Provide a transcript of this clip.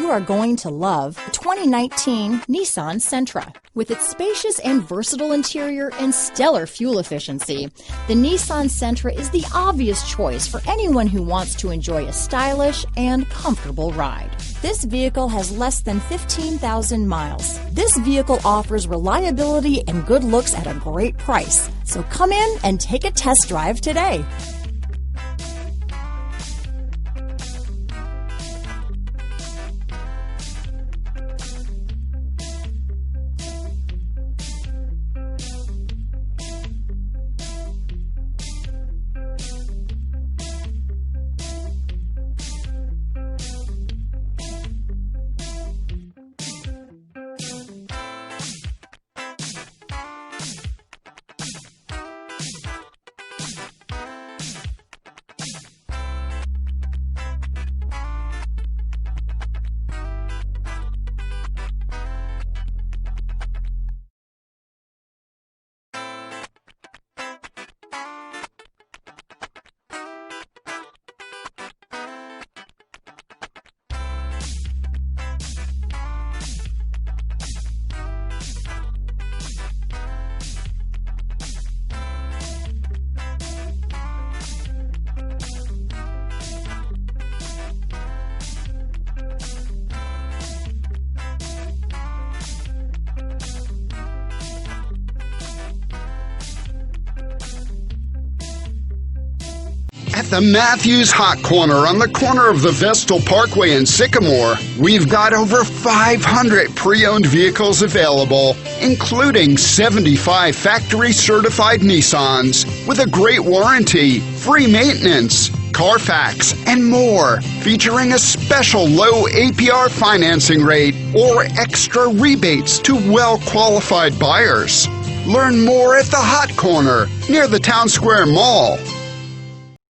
you are going to love the 2019 Nissan Sentra. With its spacious and versatile interior and stellar fuel efficiency, the Nissan Sentra is the obvious choice for anyone who wants to enjoy a stylish and comfortable ride. This vehicle has less than 15,000 miles. This vehicle offers reliability and good looks at a great price. So come in and take a test drive today. At the Matthews Hot Corner on the corner of the Vestal Pkwy and Sycamore, we've got over 500 pre-owned vehicles available, including 75 factory-certified Nissans with a great warranty, free maintenance, Carfax, and more, featuring a special low APR financing rate or extra rebates to well-qualified buyers. Learn more at the Hot Corner near the Town Square Mall.